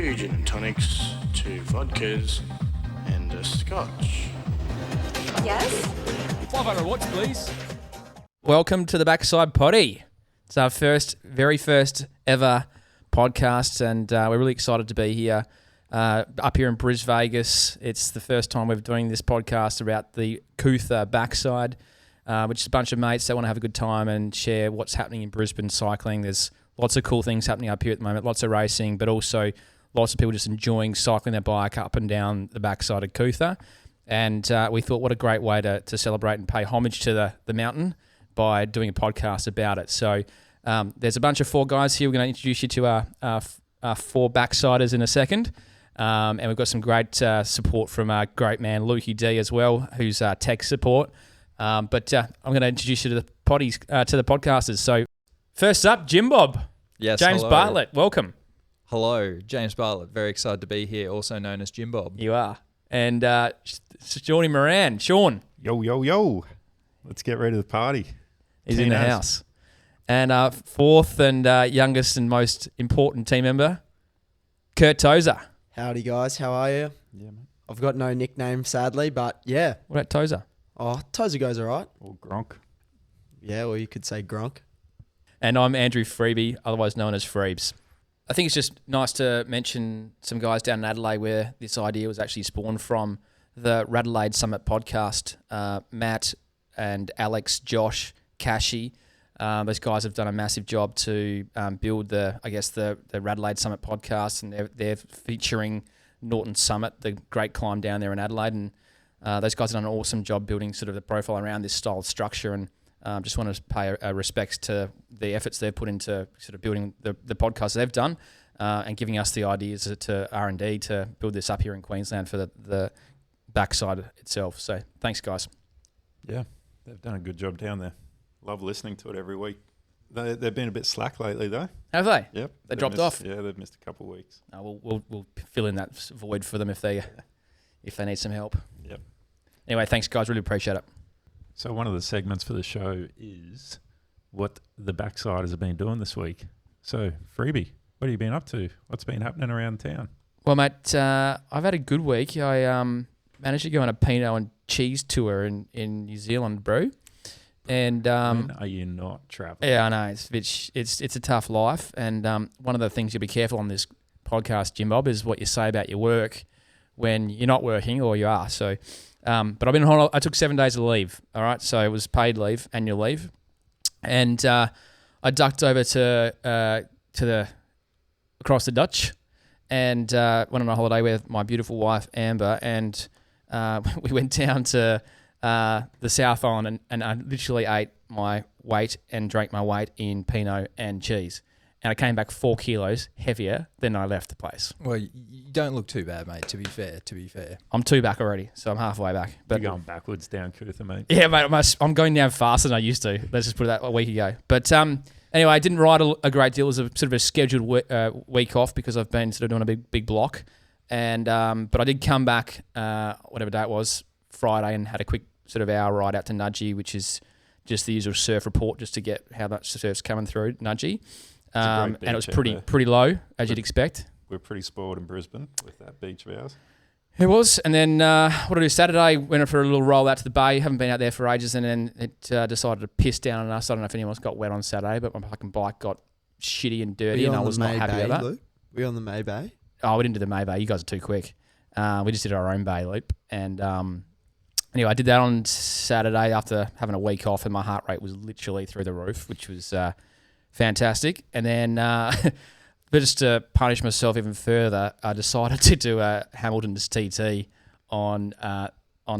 2 gin and tonics, 2 vodkas, and a scotch. Yes? 500 watts, please. Welcome to the Backside Poddy. It's our very first ever podcast, and we're really excited to be here up here in Brisbane, Vegas. It's the first time we're doing this podcast about the Cootha Backside, which is a bunch of mates that want to have a good time and share what's happening in Brisbane cycling. There's lots of cool things happening up here at the moment, lots of racing, but also lots of people just enjoying cycling their bike up and down the backside of Cootha. And we thought, what a great way to celebrate and pay homage to the mountain by doing a podcast about it. So there's a bunch of 4 guys here. We're going to introduce you to our 4 backsiders in a second. And we've got some great support from our great man, Lukey D, as well, who's tech support. But I'm going to introduce you to the podcasters. So first up, Jim Bob. Yes, James hello. Bartlett, welcome. Hello, James Bartlett. Very excited to be here, also known as Jim Bob. You are. And Shawnee Moran. Sean. Yo, yo, yo. Let's get ready to the party. He's in the house. And fourth and youngest and most important team member, Kurt Tozer. Howdy guys, how are you? Yeah, mate. I've got no nickname sadly, but yeah. What about Tozer? Oh, Tozer goes alright. Or Gronk. Yeah, well you could say Gronk. And I'm Andrew Freebie, otherwise known as Freebs. I think it's just nice to mention some guys down in Adelaide where this idea was actually spawned from the Radelaide Summit podcast. Matt and Alex, Josh, Cashy, those guys have done a massive job to build the Radelaide Summit podcast, and they're featuring Norton Summit, the great climb down there in Adelaide, and those guys have done an awesome job building sort of the profile around this style of structure, and just want to pay a respects to the efforts they've put into sort of building the podcast they've done and giving us the ideas to R&D to build this up here in Queensland for the backside itself. So thanks, guys. Yeah, they've done a good job down there. Love listening to it every week. They've been a bit slack lately, though. Have they? Yep. They dropped off? Yeah, they've missed a couple of weeks. We'll fill in that void for them if they need some help. Yep. Anyway, thanks, guys. Really appreciate it. So one of the segments for the show is what the Backsiders have been doing this week. So, Freebie, what have you been up to? What's been happening around town? Well, mate, I've had a good week. I managed to go on a Pinot and cheese tour in New Zealand, bro. And When are you not traveling? yeah, I know it's a tough life. And one of the things you'll be careful on this podcast, Jim Bob, is what you say about your work when you're not working or you are. So, but I've been on. I took 7 days of leave. All right, so it was paid leave, annual leave, and I ducked over to the across the Dutch, and went on a holiday with my beautiful wife Amber, and we went down to the South Island, and I literally ate my weight and drank my weight in Pinot and cheese. And I came back 4 kilos heavier than I left the place. Well, you don't look too bad, mate, to be fair. I'm 2 back already, so I'm halfway back. But You're going backwards down Cootha, mate. yeah, mate, I'm going down faster than I used to. Let's just put it that a week ago. But anyway, I didn't ride a great deal. It was a sort of a scheduled week off because I've been sort of doing a big block. And but I did come back, whatever day it was, Friday, and had a quick sort of hour ride out to Nudgee, which is just the usual surf report, just to get how much surf's coming through Nudgee. And it was pretty low, as you'd expect. We're pretty spoiled in Brisbane with that beach of ours. It was. And then what did I do Saturday? Went for a little roll out to the bay. Haven't been out there for ages. And then it decided to piss down on us. I don't know if anyone else got wet on Saturday, but my fucking bike got shitty and dirty, and I was not happy with that. Luke? Were you on the May Bay? Oh, we didn't do the May Bay. You guys are too quick. We just did our own bay loop. And anyway, I did that on Saturday after having a week off, and my heart rate was literally through the roof, which was fantastic. And then, but just to punish myself even further, I decided to do a Hamilton's TT on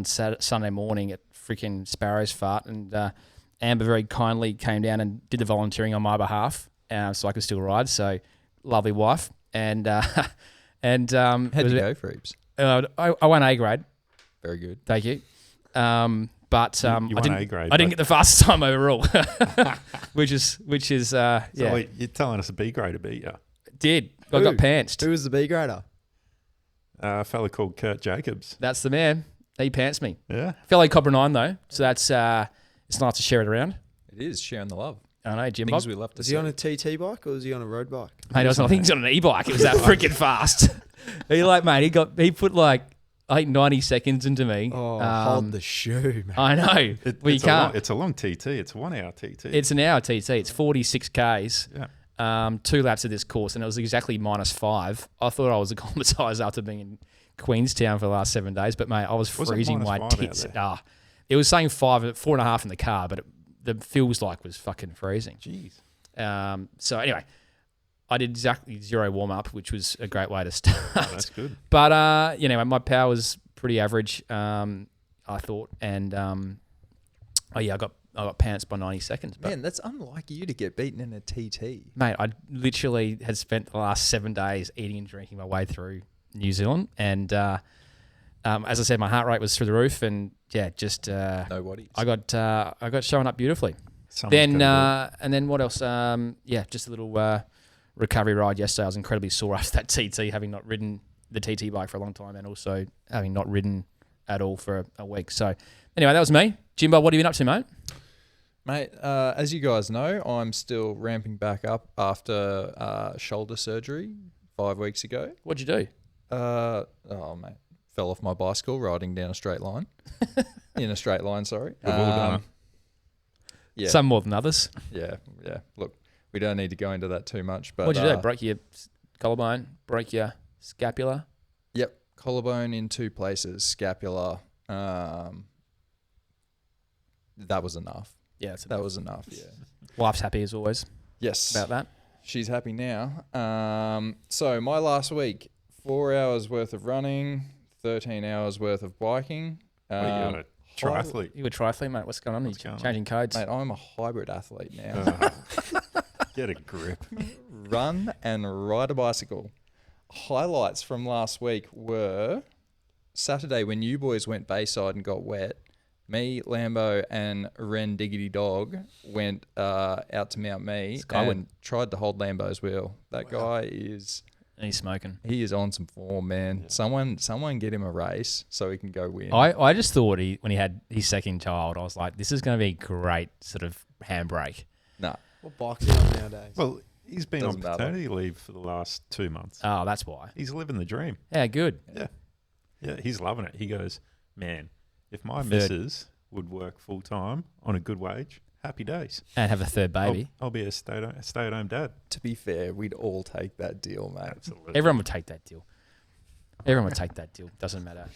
Sunday morning at freaking Sparrow's Fart. And Amber very kindly came down and did the volunteering on my behalf, so I could still ride. So, lovely wife. And how'd you go, Freebs? I won A grade. Very good. Thank you. But You I won didn't. A grade, I didn't but- get the fastest time overall, which is So yeah. wait, you're telling us a B grade to beat you? Did I got pantsed? Who was the B grader? A fella called Kurt Jacobs. That's the man. He pants me. Yeah. Fellow Cobra 9 though, so that's it's nice to share it around. It is sharing the love. I know, Jim Things Bob. we love to Was see. he on a TT bike or was he on a road bike? Mate, I think he's on an e-bike. It was that freaking fast. He put like, I think 90 seconds into me. Oh, hold the shoe, man. I know. Well, you can't. It's a long TT. It's a 1 hour TT. It's an hour TT. It's 46 Ks. Yeah. 2 laps of this course, and it was exactly -5. I thought I was acclimatised after being in Queenstown for the last 7 days, but mate, I was Was it freezing my -5 out tits. there? It was saying 4.5 in the car, but the feels like was fucking freezing. Jeez. So anyway, I did exactly 0 warm up, which was a great way to start. Oh, that's good. But my power was pretty average, I thought, and I got pants by 90 seconds. But Man, that's unlike you to get beaten in a TT. mate, I literally had spent the last 7 days eating and drinking my way through New Zealand, and as I said, my heart rate was through the roof, and just No worries. I got showing up beautifully. Someone's gotta And then what else? Just a little recovery ride yesterday. I was incredibly sore after that TT, having not ridden the TT bike for a long time, and also having not ridden at all for a week. So anyway, that was me. Jimbo, what have you been up to, mate? Mate, as you guys know, I'm still ramping back up after shoulder surgery 5 weeks ago. What'd you do? Mate, fell off my bicycle riding down a straight line. In a straight line, sorry. We've all done it. Yeah. Some more than others. Yeah. Look, we don't need to go into that too much. But What'd you do? Broke your collarbone? Broke your scapula? Yep, collarbone in 2 places, scapula. That was enough. Yeah, That was enough. Yeah. Wife's happy as always Yes. about that. She's happy now. So my last week, 4 hours worth of running, 13 hours worth of biking. What are you, a triathlete? You were triathlete, mate. What's going on? What's going on? Changing codes. Mate, I'm a hybrid athlete now. Get a grip. Run and ride a bicycle. Highlights from last week were Saturday when you boys went Bayside and got wet. Me, Lambo, and Ren Diggity Dog went out to Mount Me Skyward. and tried to hold Lambo's wheel. That guy is... And he's smoking. He is on some form, man. Yeah. Someone get him a race so he can go win. I just thought when he had his second child, I was like, this is going to be a great sort of handbrake. Nah. What bike's he on nowadays? Well, he's been Doesn't on matter. paternity leave for the last 2 months. Oh, that's why. He's living the dream. Yeah, good. Yeah, he's loving it. He goes, man, if my Third. missus would work full time on a good wage, happy days. And have a third baby. I'll be a stay-at-home dad. To be fair, we'd all take that deal, mate. Absolutely. Everyone would take that deal. Doesn't matter.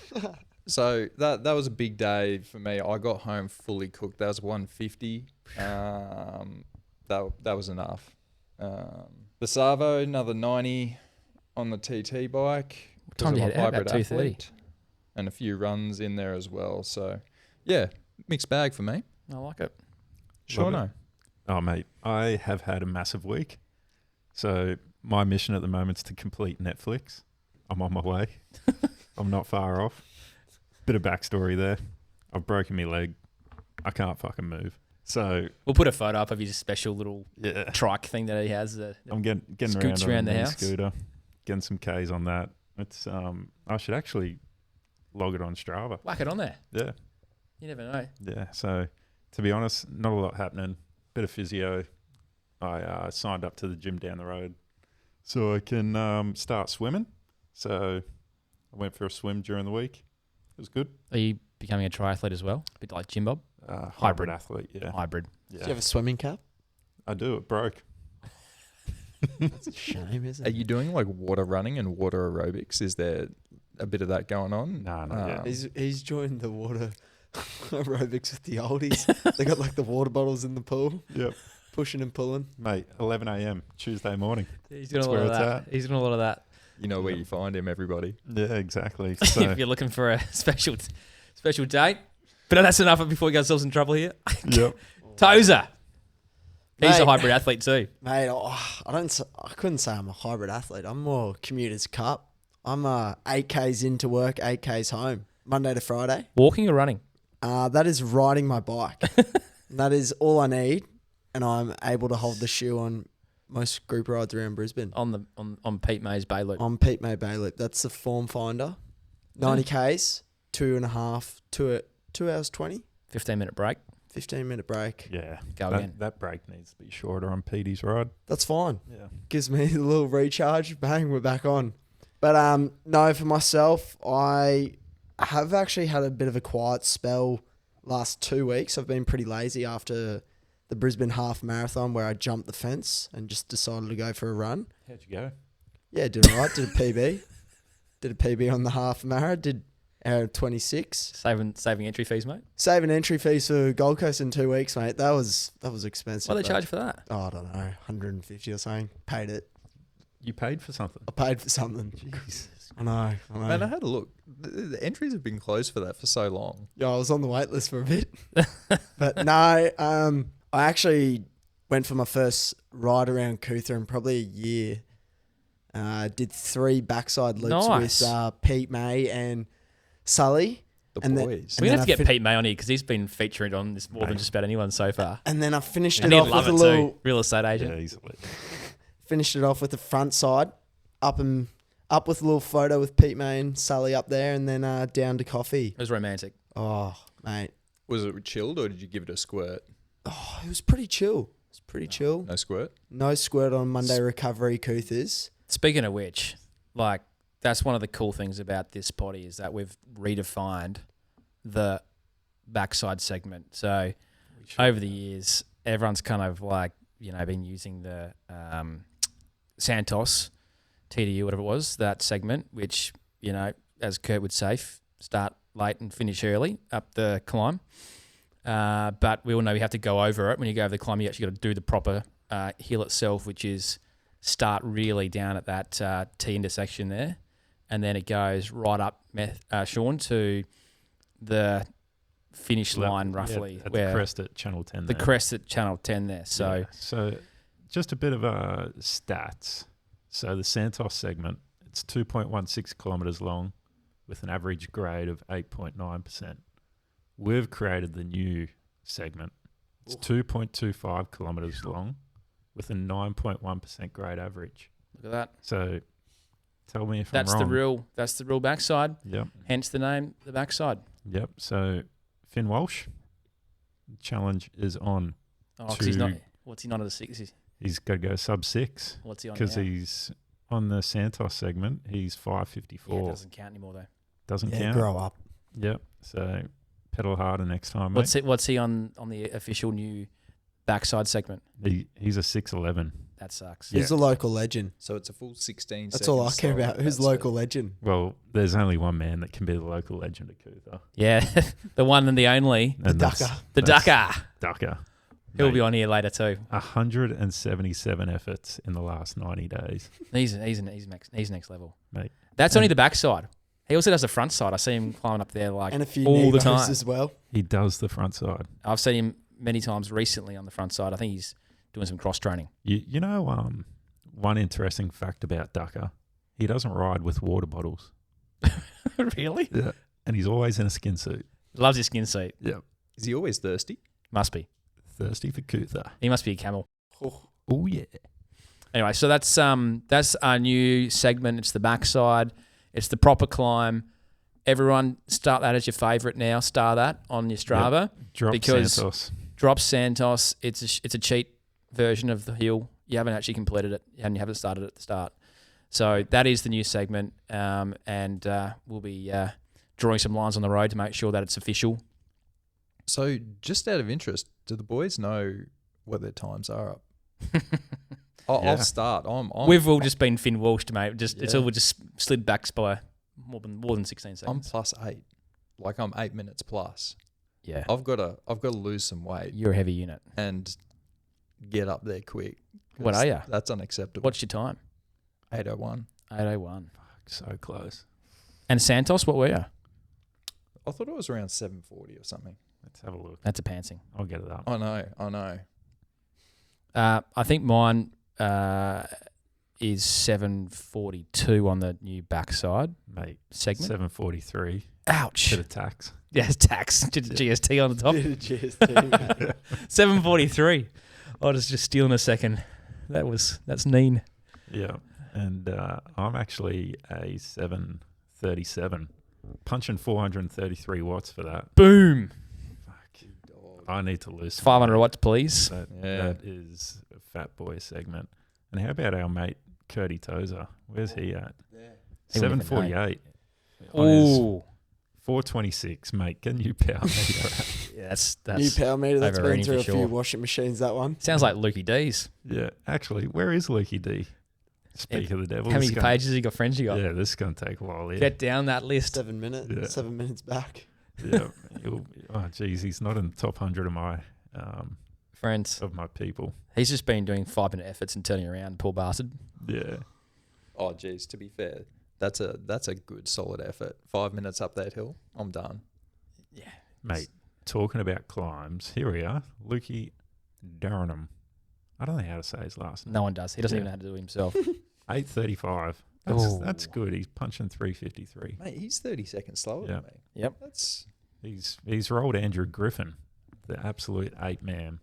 So that was a big day for me. I got home fully cooked. That was 150. That was enough. The Savo, another 90 on the TT bike. What time did you because head I'm a out? About hybrid 2:30. athlete, and a few runs in there as well. So, yeah, mixed bag for me. I like it. Sure, Love no. it. Oh, mate, I have had a massive week. So my mission at the moment is to complete Netflix. I'm on my way. I'm not far off. Bit of backstory there. I've broken my leg. I can't fucking move. So We'll put a photo up of his special little yeah, trike thing that he has. I'm getting Scoots around around on the the house. scooter, getting some Ks on that. It's I should actually log it on Strava. Whack it on there. Yeah, You never know. yeah. So to be honest, not a lot happening. Bit of physio. I signed up to the gym down the road so I can start swimming. So I went for a swim during the week. It was good. Are you becoming a triathlete as well? A bit like Jim Bob? Hybrid athlete, yeah. Hybrid. Do Yeah. you have a swimming cap? I do. It broke. It's a shame, isn't Are it? you doing like water running and water aerobics? Is there a bit of that going on? No, not yet. He's joined the water aerobics with the oldies. They got like the water bottles in the pool, Yep. pushing and pulling. Mate, 11 a.m. Tuesday morning. He's doing That's a lot where of it's that. at. He's doing a lot of that. You know where you find him, everybody. Yeah, exactly. So, If you're looking for a special date. But that's enough before we get ourselves in trouble here. yep. Tozer. He's a Mate. hybrid athlete too. Mate, I couldn't say I'm a hybrid athlete. I'm more commuters cup. I'm 8Ks into work, 8Ks home, Monday to Friday. Walking or running? That is riding my bike. That is all I need, and I'm able to hold the shoe on most group rides around Brisbane. On Pete May's Bay Loop. On Pete May Bay Loop. That's the form finder. 90Ks, 2.5, 2 hours 20. 15-minute break. 15-minute break. Yeah. Go again. That break needs to be shorter on Petey's ride. That's fine. Yeah. Gives me a little recharge. Bang, we're back on. But no, for myself, I have actually had a bit of a quiet spell last 2 weeks. I've been pretty lazy after the Brisbane half marathon where I jumped the fence and just decided to go for a run. How'd you go? Yeah, did all right. Did a PB. Did a PB on the half marathon. Did hour 26. Saving entry fees, mate. Saving entry fees for Gold Coast in 2 weeks, mate. That was expensive. What do they but- charge for that? Oh, I don't know, 150 or something. Paid it. You paid for something. I paid for something. Jeez. I know. Man, I had a look. The entries have been closed for that for so long. Yeah, I was on the wait list for a bit. But no, I actually went for my first ride around Cootha in probably a year. Did 3 backside loops Nice. with Pete May and Sully. The And then- boys. We're going to then have I to get fin- Pete May on here because he's been featured on this more than Mate. just about anyone so far. And then I finished And it he'd off love with it a little too. Real estate agent. Yeah, easily. finished it off with the front side, up with a little photo with Pete May and Sully up there, and then down to coffee. It was romantic. Oh, mate. Was it chilled or did you give it a squirt? Oh, it was pretty chill. It was pretty chill. No squirt? No squirt on Monday recovery Cootha's. Speaking of which, like, that's one of the cool things about this potty is that we've redefined the backside segment. So over the years, everyone's kind of like, been using the Santos, TDU, whatever it was, that segment, which, as Kurt would say, start late and finish early up the climb. But we all know we have to go over it. When you go over the climb, you actually got to do the proper hill itself, which is start really down at that T intersection there. And then it goes right up, Sean, to the finish line roughly. At where the crest at Channel 10 the there. crest at Channel 10 there. So Yeah. So just a bit of stats. So the Santos segment, it's 2.16 kilometres long with an average grade of 8.9%. We've created the new segment. It's 2.25 kilometres long with a 9.1% grade average. look at that. So tell me if That's I'm the wrong. real backside. Yep. Hence the name, the backside. Yep. So Finn Walsh, the challenge is on. Oh, because he's not. To- What's he not at the 6? He's got to go sub 6 What's he on because now? he's on the Santos segment. He's 5:54. Yeah, it doesn't count anymore though. Doesn't Yeah, count. grow up. Yep. So pedal harder next time, mate. What's he on the official new backside segment? He's a 6'11". That sucks. Yeah. Who's a local legend? So it's a full 16 That's all I seconds care slower about. at Who's that local speed. legend? Well, there's only one man that can be the local legend at Cootha. Yeah, the one and the only, And that's- Ducker. the that's Ducker. Ducker. He'll Mate, be on here later too. 177 efforts in the last 90 days. He's next level. Mate. That's only the backside. He also does the front side. I see him climbing up there like And a few all the Nevos time. as well. He does the front side. I've seen him many times recently on the front side. I think he's doing some cross training. You know, one interesting fact about Ducker, he doesn't ride with water bottles. Really? Yeah. And he's always in a skin suit. Loves his skin suit. Yep. Is he always thirsty? Must be. Thirsty for Cootha. He must be a camel. Oh, yeah. Anyway, so that's our new segment. It's the backside. It's the proper climb. Everyone start that as your favourite now. Star that on your Strava. Drop Because- Santos. Drop Santos. It's a cheat version of the hill. You haven't actually completed it and you haven't started at the start. So that is the new segment, and we'll be drawing some lines on the road to make sure that it's official. So just out of interest, do the boys know what their times are up? I'll Yeah. start. I'm We've all just been Finn Walsh, mate. It's Yeah. all just slid back by more than 16 I'm seconds. +8. Like I'm 8 minutes plus. Yeah, I've got to lose some weight you're a heavy unit. and get up there quick. What 'cause are you? That's unacceptable. What's your time? 8:01. 8:01. So close. And Santos, what were you? I thought it was around 7:40 or something. Let's have a look. That's a pantsing. I'll get it up. I know. I think mine is 7:42 on the new backside Mate, segment. 7:43. Ouch. Bit of tax. Yes, tax. GST on the top. GST, mate. 7:43. I was just stealing a second. That's mean. Yeah. And I'm actually a 7:37. Punching 433 watts for that. Boom. Fuck. I need to listen. 500 watts, please. That is a fat boy segment. And how about our mate Curdy Tozer? Where's he at? He wouldn't even 748. Ooh. 426, mate. Get a new power meter. Yeah, that's New power meter. That's been overrating through a for few sure. washing machines, that one. Sounds like Lukey D's. Yeah, actually, where is Lukey D? Speak of the devil. How this many is gonna- pages have you got friends you got? Yeah, this is going to take a while. Yeah. Get down that list. 7 minutes. Yeah. 7 minutes back. Yeah. Oh, geez, he's not in the top 100 of Friends. people. He's just been doing 5-minute efforts and turning around, poor bastard. Yeah. Oh, geez, to be fair, that's a good solid effort. 5 minutes up that hill, I'm done. Yeah. Mate, talking about climbs, here we are. Lukey Darrenham. I don't know how to say his last name. No one does. He doesn't Yeah. even know how to do it himself. 8:35. Ooh. That's good. He's punching 3:53. Mate, he's 30 seconds slower Yeah. than me. Yep. That's He's rolled Andrew Griffin, the absolute 8-man.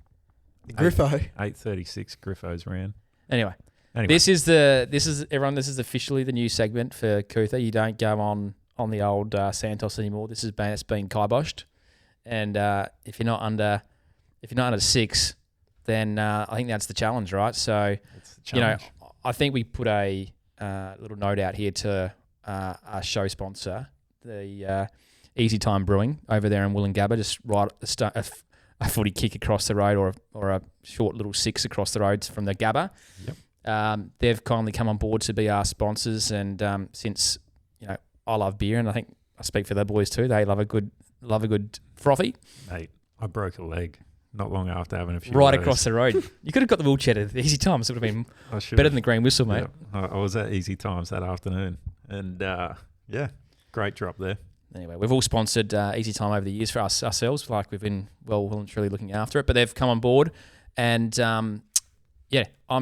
The Griffo. 8:36 Griffos ran. Anyway, Anyway, this is officially the new segment for Cootha. You don't go on the old Santos anymore. It's been kiboshed. And if you're not under 6, then I think that's the challenge, right? So it's the challenge. I think we put a little note out here to our show sponsor, the Easy Time Brewing over there in Wollongabba, just right at the start, a footy kick across the road or a short little 6 across the road from the Gabba. Yep. They've kindly come on board to be our sponsors, and since I love beer, and I think I speak for the boys too, they love a good frothy Mate, I broke a leg not long after having a few right of those. across the road. You could have got the wheelchair to the Easy Times. It would have been I should better have. than the Green Whistle, mate. Yeah, I was at Easy Times that afternoon, and great drop there. Anyway, we've all sponsored Easy Time over the years for ourselves. Like we've been well and truly looking after it, but they've come on board, and I'm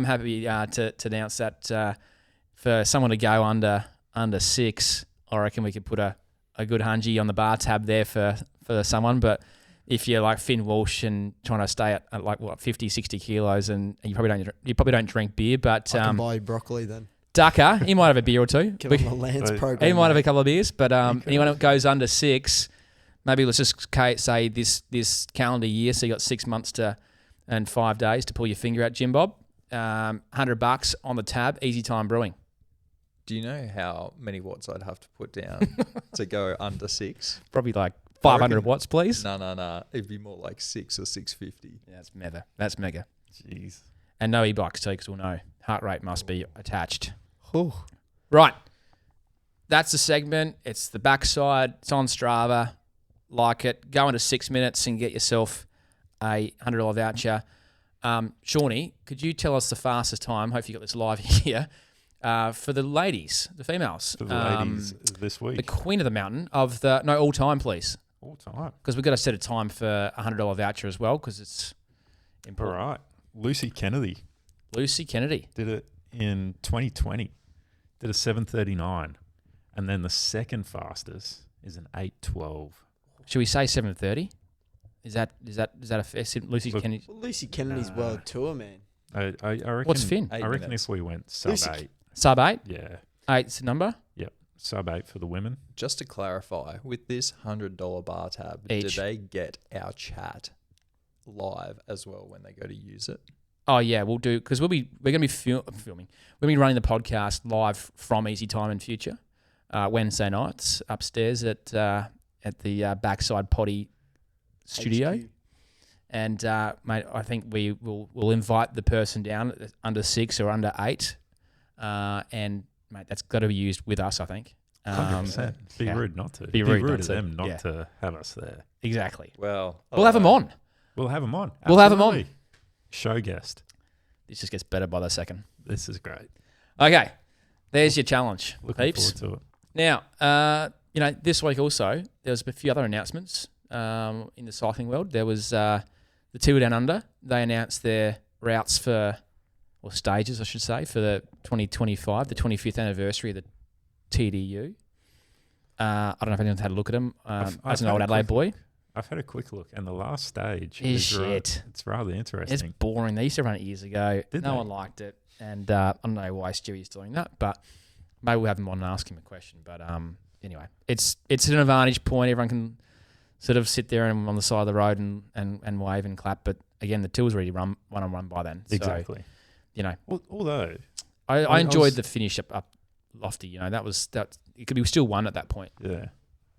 happy to announce that for someone to go under 6, I reckon we could put a good hungy on the bar tab there for someone. But if you're like Finn Walsh and trying to stay at like 50, 60 kilos, and you probably don't drink beer, but I can buy you broccoli then. Ducker, he might have a beer or two. Give him a Lance He program. He might have a mate. couple of beers, but anyone that goes under 6, maybe let's just say this calendar year, so you got 6 months and 5 days to pull your finger out, Jim Bob. $100 on the tab, Easy Time Brewing. Do you know how many watts I'd have to put down to go under 6? Probably like I 500 reckon- watts, please. No. It'd be more like 6 or 650. Yeah, that's mega. Jeez. And no e-bikes too, because we'll know heart rate must be attached. Whew. Right. That's the segment. It's the backside. It's on Strava. Like it. Go into 6 minutes and get yourself a $100 voucher. Shawnee, could you tell us the fastest time? Hopefully you got this live here. For the ladies, the females. For the ladies this The week. queen of the mountain all time, please. All time. Because we've got to set a time for a $100 voucher as well, because it's All important. right. Lucy Kennedy Lucy Kennedy. did it in 2020. Did a 7:39. And then the second fastest is an 8:12. Should we say 7:30? Is that a fair? Lucy Look, Kennedy. Well, Lucy Kennedy's world tour, man. I reckon. What's Finn? 8 I reckon minutes. if we went sub Lucy- 8. Sub 8. Yeah. 8's the number. Yep. Sub 8 for the women. Just to clarify, with this $100 bar tab, Each. do they get our chat live as well when they go to use it? Oh yeah, we'll do, because we're going to be filming. We'll be running the podcast live from Easy Time in future, Wednesday nights upstairs at the Backside Poddy studio. HQ. And mate, I think we'll invite the person down at under 6 or under 8, and mate, that's got to be used with us, I think. 100%. Be yeah. rude not to. Be rude not to to. them not Yeah. to have us there. Exactly. Well, We'll have them on. We'll have them on. We'll have 'em on. Absolutely. Show guest. This just gets better by the second. This is great. Okay, there's your challenge, Looking peeps. forward to it. Now, this week also, there was a few other announcements in the cycling world. There was the Tour Down Under. They announced their routes or stages, I should say, for the 2025, the 25th anniversary of the TDU. I don't know if anyone's had a look at them. I've As an had old a Adelaide quick boy, I've had a quick look, and the last stage is is shit. It's rather It's interesting. boring. They used to run it years ago. Did no they? one liked it. And I don't know why Stewie's doing that, but maybe we'll have him on and ask him a question. But anyway, it's an advantage point. Everyone can sort of sit there and on the side of the road and wave and clap. But again, the till's already run one-on-one by then. Exactly. So, you know, Although I enjoyed the finish up lofty. You know, that it could be still won at that point. yeah,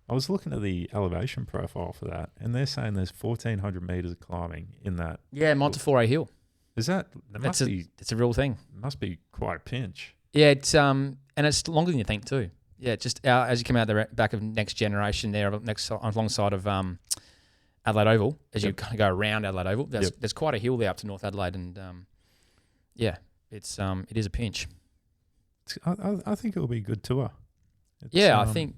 I was looking at the elevation profile for that, and they're saying there's 1,400 meters of climbing in that. Yeah, Montefiore Hill. Is that It's a real thing. must be quite a pinch. Yeah, it's and it's longer than you think too. Yeah, just as you come out the back of Next Generation there, alongside of Adelaide Oval, as you kind of go around Adelaide Oval, there's quite a hill there up to North Adelaide, and it is a pinch. I think it will be a good tour. I think.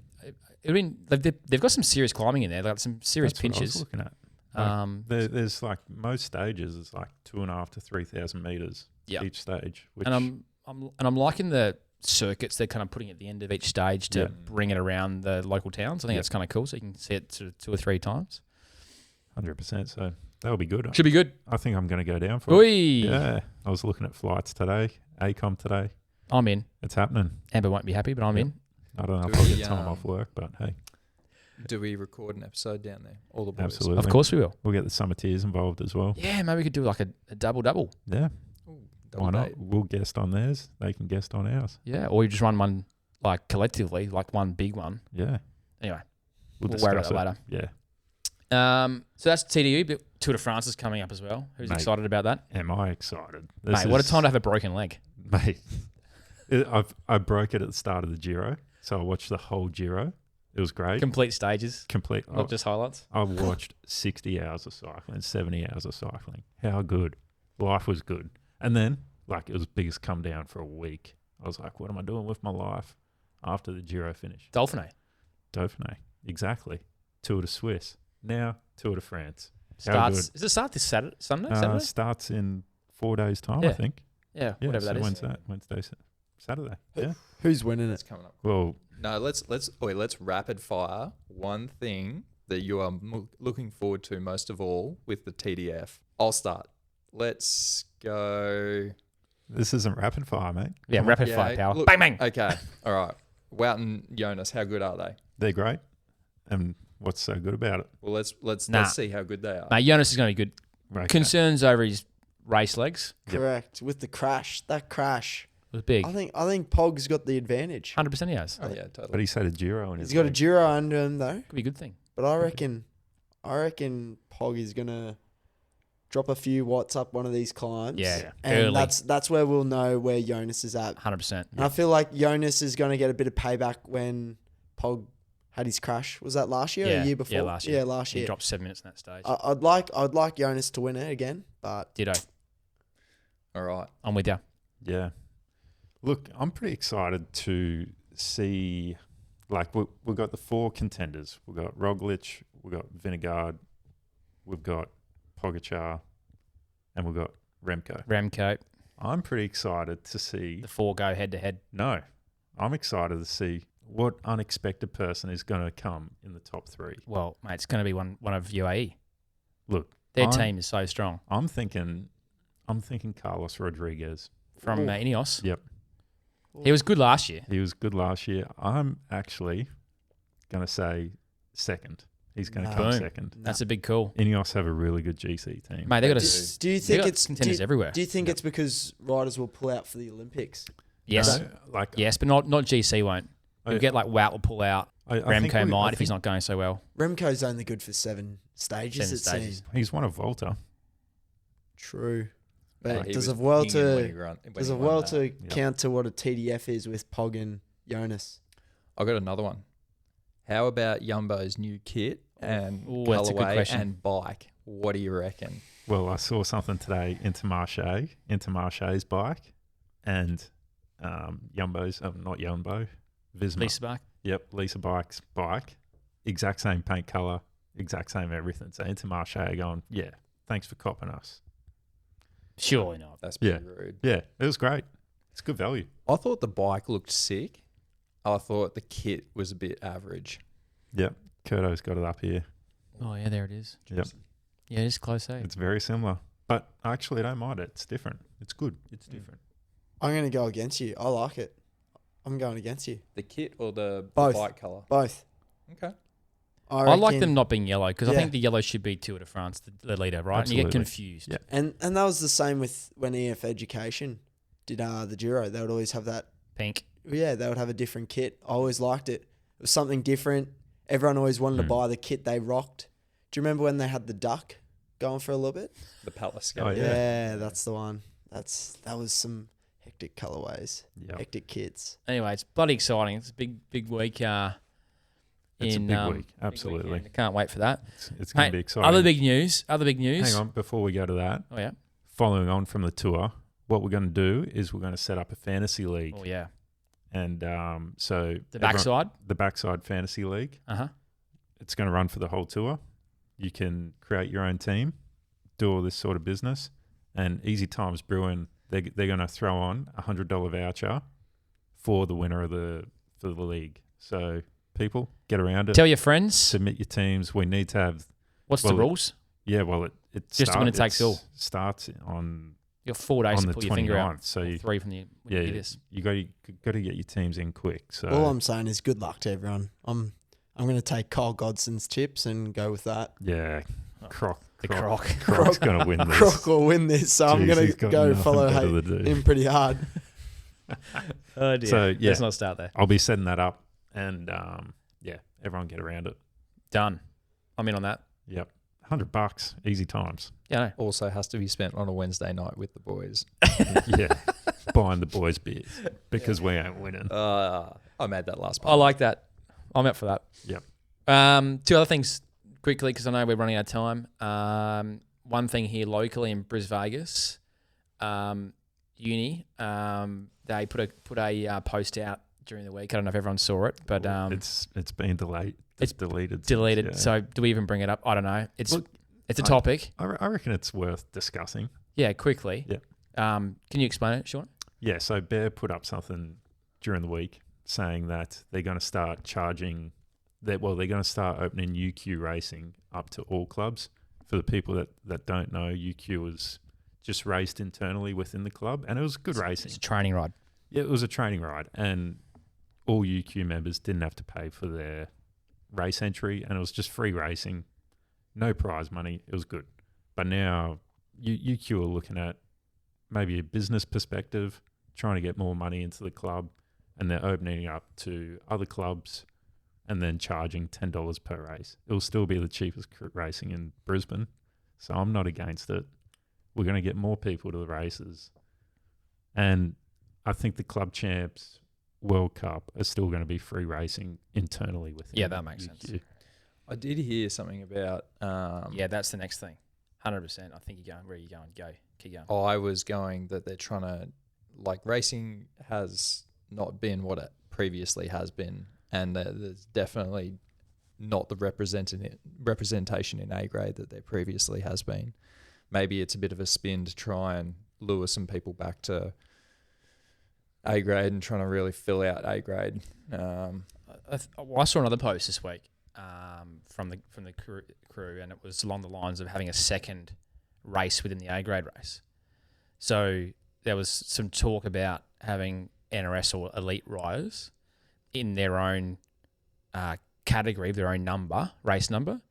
I mean, they've got some serious climbing in there. They've got some serious that's what I was pinches. looking at. There's like most stages is like 2,500 to 3,000 meters each stage. Which And I'm liking the circuits they're kind of putting at the end of each stage to bring it around the local towns. I think that's kind of cool. So you can see it sort of 2 or 3 times. 100%. So that'll be good. Should be good. I think I'm going to go down for Oi. it. Yeah. I was looking at flights today. ACOM today. I'm in. It's happening. Amber won't be happy, but I'm in. I don't know if I'll get time off work, but hey. Do we record an episode down there? All the boys. Absolutely. Of course we will. We'll get the summer tears involved as well. Yeah, maybe we could do like a double. Yeah. Ooh, Why double not? date. We'll guest on theirs. They can guest on ours. Yeah, or you just run one like collectively, like one big one. Yeah. Anyway, We'll worry about discuss that it. later. Yeah. So that's TDU, but Tour de France is coming up as well. Who's Mate. excited about that? Am I excited? Mate, what a time to have a broken leg. Mate, I broke it at the start of the Giro, so I watched the whole Giro. It was great. Complete stages, Complete. not just highlights. I watched 60 hours of cycling, 70 hours of cycling. How good. Life was good. And then, like, it was biggest come down for a week. I was like, what am I doing with my life after the Giro finished? Dauphiné. Dauphiné. Exactly. Tour de Suisse. Now, Tour de France. How Does it start this Sunday? good. Saturday? Starts in 4 days' time, Yeah. I think. Yeah, Yeah, whatever so that is. when's that? Wednesday, Saturday. Yeah. Who's winning It's it? coming up. Well, No, let's rapid fire one thing that you are looking forward to most of all with the TDF. I'll start. Let's go. this isn't rapid fire, mate. Yeah, Come on. rapid fire power. look, Bang, bang. Okay, all right. Wout and Jonas, how good are they? They're great. And what's so good about it? Well, let's Nah. see how good they are. Mate, Jonas is going to be good. Okay. Concerns over his race legs Correct. With the crash, that crash. was big. I think Pog's got the advantage. 100% he has. Oh yeah, But totally. he's had a Giro in his He's got a leg. Giro under him though. Could be a good thing. But I reckon Pog is gonna drop a few watts up one of these climbs. Yeah, And early. that's where we'll know where Jonas is at. 100%. And I feel like Jonas is gonna get a bit of payback when Pog had his crash. Was that last year or the year before? Yeah, last year. Yeah, last He year. dropped 7 minutes in that stage. I'd like Jonas to win it again, but Ditto. All right. I'm with you. Yeah. Look, I'm pretty excited to see, like, we've got the 4 contenders. We've got Roglic, we've got Vingegaard, we've got Pogačar, and we've got Remco. Remco, I'm pretty excited to see. the 4 go head to head. No, I'm excited to see what unexpected person is going to come in the top 3. Well, mate, it's going to be one of UAE. Look, Their I'm- team is so strong. I'm thinking Carlos Rodriguez. From Ooh. Ineos. Yep. He was good last year. He was good last year. I'm actually going to say second. He's going to No. come Boom. second. That's a big call. Ineos have a really good GC team. Mate, they got do, a do you they think got it's contenders everywhere. Do you think it's because riders will pull out for the Olympics? Yes. No, like Yes, but not GC won't. You'll get like Wout will pull out. I think Remco we- might I if he's think not going so well. Remco's only good for 7 stages. 7 it stages. seems He's won a Volta. true, but Like, he does was a well pinging when he to run- when does he a won well that. to Yep. count to what a TDF is with Pog and Jonas? I got another one. How about Jumbo's new kit and Ooh, that's a good colourway question. and bike? What do you reckon? Well, I saw something today, Intermarche's bike and Jumbo's, not Jumbo, Visma. Lisa Bach. Yep, Lisa Bike's bike. Exact same paint colour, exact same everything. So Intermarche are going, yeah, thanks for copping us. Surely not. That's pretty rude. Yeah, it was great. It's good value. I thought the bike looked sick. I thought the kit was a bit average. Yep, Kurto's got it up here. Oh yeah, there it is. Yep, Yeah, it's close. Eh? it's very similar. But I actually don't mind it. It's different. It's good. It's different. I'm going to go against you. I like it. I'm going against you. The kit or the Both. bike colour? Both. Okay. I like reckon- them not being yellow because I Yeah. think the yellow should be Tour de France, the leader, right? And you get Absolutely. confused. Yeah. And that was the same with when EF Education did the Giro. They would always have that. Pink. Yeah, they would have a different kit. I always liked it. It was something different. Everyone always wanted to buy the kit they rocked. Do you remember when they had the duck going for a little bit? The Palace. Oh, Yeah, yeah. that's the one. That was some hectic colorways, Yep. hectic kits. Anyway, it's bloody exciting. It's a big week. It's a big week. Absolutely. I can't wait for that. It's going Hey, to be exciting. Other big news. Hang on, before we go to that, Oh, yeah. following on from the tour, what we're going to do is we're going to set up a fantasy league. Oh, yeah. And so The backside. the Backside Fantasy League, Uh-huh. it's going to run for the whole tour. You can create your own team, do all this sort of business, and Easy Times Brewing, they're going to throw on a $100 voucher for the winner of the league. So people, get around it. Tell your friends. Submit your teams. We need to have. What's well, the rules? Yeah, well, it Just when it takes all. starts on You got 4 days on to the pull your finger out. 29th. So you, 3 from the when you do this. you got to get your teams in quick. So All I'm saying is good luck to everyone. I'm going to take Kyle Godson's tips and go with that. yeah, Croc's Croc. going to win this. Croc will win this, so I'm Jeez, going he's to got go nothing follow better to do. him pretty hard. Oh, dear. So, yeah. Let's not start there. I'll be setting that up, and everyone get around it. Done. I'm in on that. Yep, $100, easy times. Yeah, I know. Also has to be spent on a Wednesday night with the boys. Yeah, buying the boys beers because we ain't winning. I made that last I part. like that. I'm up for that. Yep. 2 other things quickly because I know we're running out of time. One thing here locally in Bris Vegas, uni, they put a post out during the week. I don't know if everyone saw it, but it's been delayed. it's deleted. deleted. Yeah. So do we even bring it up? I don't know. It's Look, a topic. I reckon it's worth discussing. Yeah, quickly. Yeah. Can you explain it, Sean? Yeah, so Bear put up something during the week saying that they're going to start charging. They're going to start opening UQ racing up to all clubs. For the people that don't know, UQ was just raced internally within the club, and it was good racing. It's a training ride. Yeah, it was a training ride, and all UQ members didn't have to pay for their race entry, and it was just free racing, no prize money. It was good. But now UQ are looking at maybe a business perspective, trying to get more money into the club, and they're opening up to other clubs and then charging $10 per race. It will still be the cheapest racing in Brisbane, so I'm not against it. We're going to get more people to the races. And I think the Club Champs World Cup are still going to be free racing internally within Yeah, that makes UQ. sense. I did hear something about. Yeah, that's the next thing. 100%. I think you're going. Where are you going? Go. Keep going. I was going that they're trying to, racing has not been what it previously has been, and there's definitely not the representation in A grade that there previously has been. Maybe it's a bit of a spin to try and lure some people back to A grade and trying to really fill out A grade. I saw another post this week from the crew, and it was along the lines of having a second race within the A grade race. So there was some talk about having NRS or elite riders in their own category, their own race number,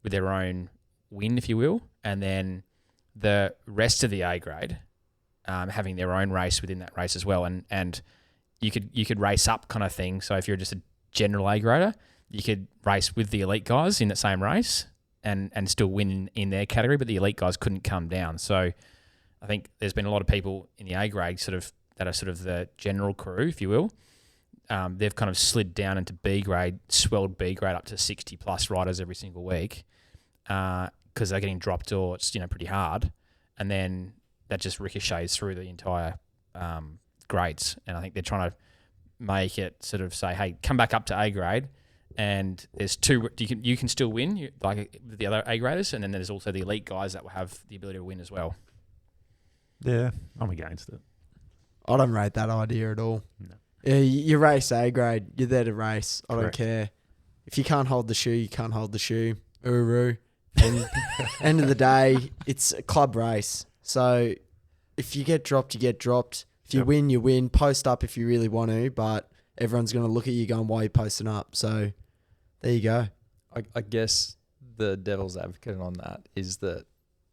with their own win, if you will, and then the rest of the A grade having their own race within that race as well, and you could race up kind of thing. So if you're just a general A grader, you could race with the elite guys in that same race and still win in their category, but the elite guys couldn't come down. So I think there's been a lot of people in the A grade that are sort of the general crew, if you will. They've kind of slid down into B grade, swelled B grade up to 60 plus riders every single week because they're getting dropped or it's pretty hard, and then that just ricochets through the entire grades. And I think they're trying to make it sort of say, hey, come back up to A grade, and there's two. You can still win like the other A graders, and then there's also the elite guys that will have the ability to win as well. Yeah, I'm against it. I don't rate that idea at all. No. Yeah, you race A grade. You're there to race. I Correct. don't care. If you can't hold the shoe, you can't hold the shoe. Uru. And end of the day, it's a club race. So if you get dropped, you get dropped. If you Yep. win, you win. Post up if you really want to, but everyone's going to look at you going, why are you posting up? So there you go. I guess the devil's advocate on that is that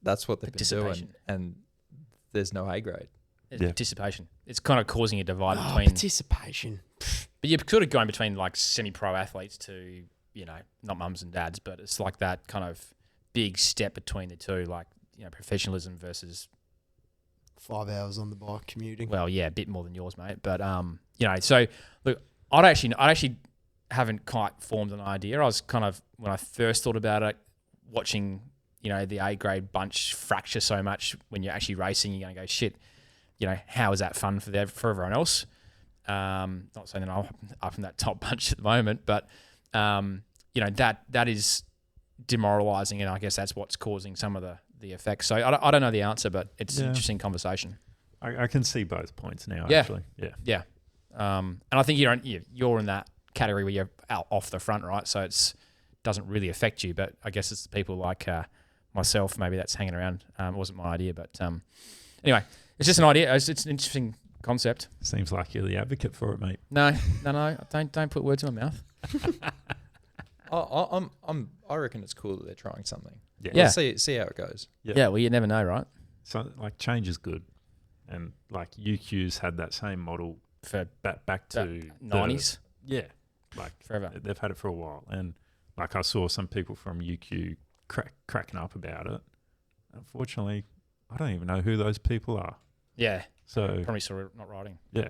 that's what they've been doing, Participation. and there's no A grade. It's Yeah. participation. It's kind of causing a divide Oh, between. participation. But you're sort of going between like semi-pro athletes to, not mums and dads, but it's like that kind of big step between the two, like, professionalism versus, 5 hours on the bike commuting. well, yeah, a bit more than yours, mate. But, so look, I actually haven't quite formed an idea. I was kind of, when I first thought about it, watching, the A grade bunch fracture so much when you're actually racing, you're going to go, shit, how is that fun for everyone else? Not saying that I'm up in that top bunch at the moment, but that is demoralising, and I guess that's what's causing some of the effects. So I don't know the answer, but it's an interesting conversation. I can see both points now. Yeah. Actually, yeah. Yeah, and I think you're in that category where you're out off the front, right? So it's doesn't really affect you, but I guess it's the people like myself, maybe that's hanging around. It wasn't my idea, but anyway, it's just an idea. It's an interesting concept. Seems like you're the advocate for it, mate. No, don't put words in my mouth. I reckon it's cool that they're trying something. Yeah. Yeah. Let's see how it goes. Yeah, well, you never know, right? So like change is good, and like UQ's had that same model For back to the 90s, Yeah, like forever. they've had it for a while, and like I saw some people from UQ cracking up about it. Unfortunately, I don't even know who those people are. Yeah, So probably saw it not writing. yeah,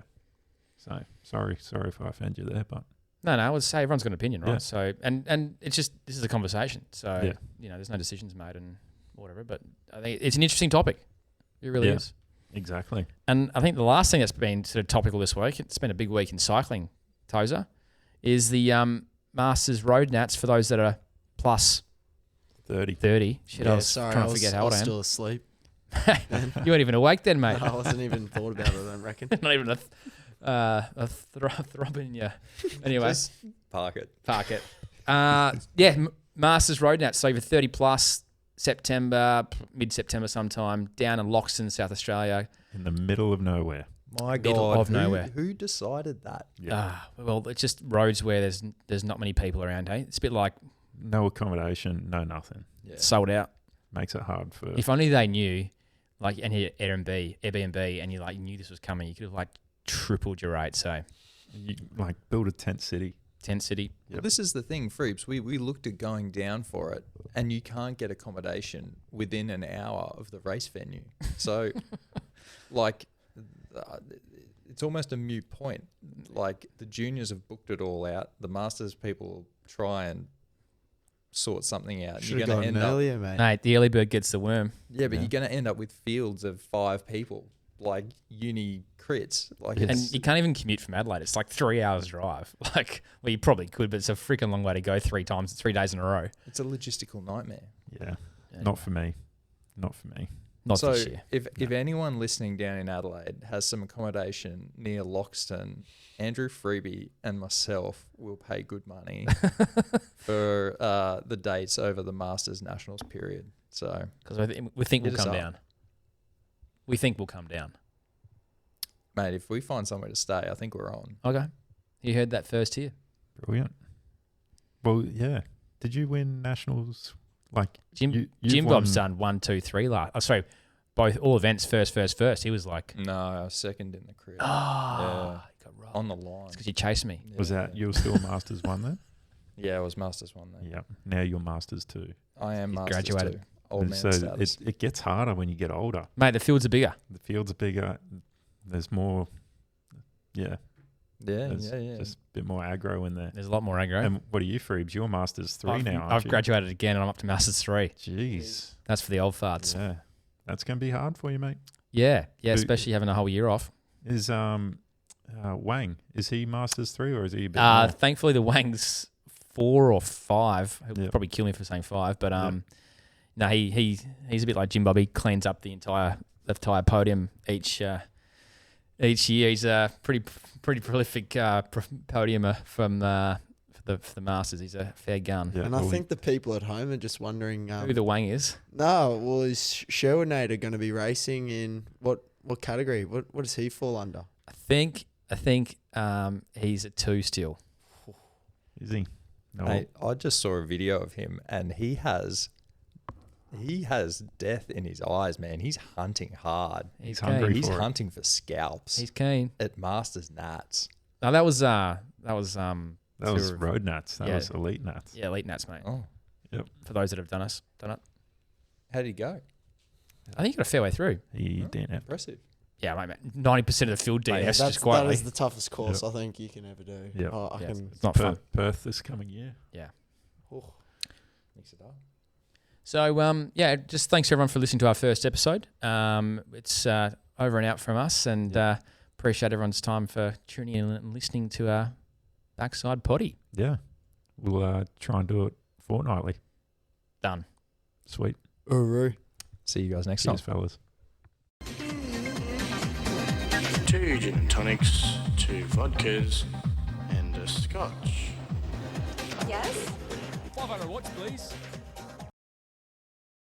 so sorry if I offend you there, but No, I would say everyone's got an opinion, right? Yeah. So, and it's just, this is a conversation. So, Yeah. there's no decisions made and whatever. But I think it's an interesting topic. It really Yeah. is. exactly. And I think the last thing that's been sort of topical this week, it's been a big week in cycling, Tozer, is the Masters Road Nats for those that are plus 30. Shit, I was trying to forget how old I am. still asleep. You weren't even awake then, mate. I wasn't even thought about it, I don't reckon. Not even a throb in you. Anyway. Just park it. Park it. Masters Road Nats. So over 30 plus, mid-September sometime, down in Loxton, South Australia. In the middle of nowhere. My Middle God, of nowhere. Who decided that? Yeah. Well, it's just roads where there's not many people around, hey? It's a bit like No accommodation, no nothing. Yeah. sold out. Makes it hard for. If only they knew, like, and you Airbnb, and you knew this was coming, you could have tripled your rate. So you, build a tent city. tent city. Well, this is the thing, Freeps. We looked at going down for it, and you can't get accommodation within an hour of the race venue. So, it's almost a moot point. Like, the juniors have booked it all out. The Masters people try and sort something out. Should have gone earlier, mate. Mate, the early bird gets the worm. Yeah, but Yeah. you're going to end up with fields of 5 people, like uni crits. Like, And it's, you can't even commute from Adelaide. It's like 3 hours drive. Well, you probably could, but it's a freaking long way to go 3 days in a row. it's a logistical nightmare. Yeah. Anyway, Not for me. Not for me. Not So this year. if anyone listening down in Adelaide has some accommodation near Loxton, Andrew Freebie and myself will pay good money for the dates over the Masters Nationals period. So Because we think we'll Hit us come up. down. We think we'll come down. mate, if we find somewhere to stay, I think we're on. Okay. You heard that first here. Brilliant. Well, yeah. Did you win nationals? Jim you've Bob's won- done 1, 2, 3 last. Oh, sorry, all events first. He was like, No, I was second in the career. he got robbed. On the line. It's because you chased me. Was Yeah. that you were still Masters 1 then? Yeah, it was Masters 1 then. Yep. Now you're Masters 2. I am He's Masters graduated. 2. Old man so status. it gets harder when you get older. Mate, the fields are bigger. The fields are bigger. There's more. Yeah. Yeah, There's yeah. just a bit more aggro in there. There's a lot more aggro. And what are you, Freebs? You're Masters 3 now, aren't I've you? graduated again and I'm up to Masters 3. Jeez. That's for the old farts. Yeah. That's going to be hard for you, mate. Yeah, Who- especially having a whole year off. Is Wang, is he Masters 3 or is he a bit more? Thankfully, the Wang's 4 or 5. He'll Yep. probably kill me for saying 5, but Yep. no, he's a bit like Jim Bob. He cleans up the entire podium each year. He's a pretty prolific podiumer for the Masters. He's a fair gun. Yeah, And I well, think the people at home are just wondering. Who the Wang is? Is Sherwood-Nader going to be racing in what category? What does he fall under? I think he's a 2 still. is he? No. Mate, I just saw a video of him, and he has death in his eyes, man. He's hunting hard. He's keen. hungry He's for it. hunting for scalps He's keen. at Masters Nats. No, that was That was Tour of- road nats. That Yeah. was elite nats. yeah, elite nats, mate. Oh, For those that have done it. how did he go? I think you got a fair way through. He didn't have. Impressive. Yeah, mate. 90% of the field Mate, DNS that just quietly. is the toughest course I think you can ever do. Yep. I Yeah, can. it's not fun. Perth this coming year. Oh. Mix it up. So, just thanks everyone for listening to our first episode. It's over and out from us, and appreciate everyone's time for tuning in and listening to our Backside Poddy. Yeah. We'll try and do it fortnightly. Done. Sweet. Uru. See you guys next time. Cheers, fellas. 2 gin and tonics, 2 vodkas, and a scotch. Yes? 500 watts, please.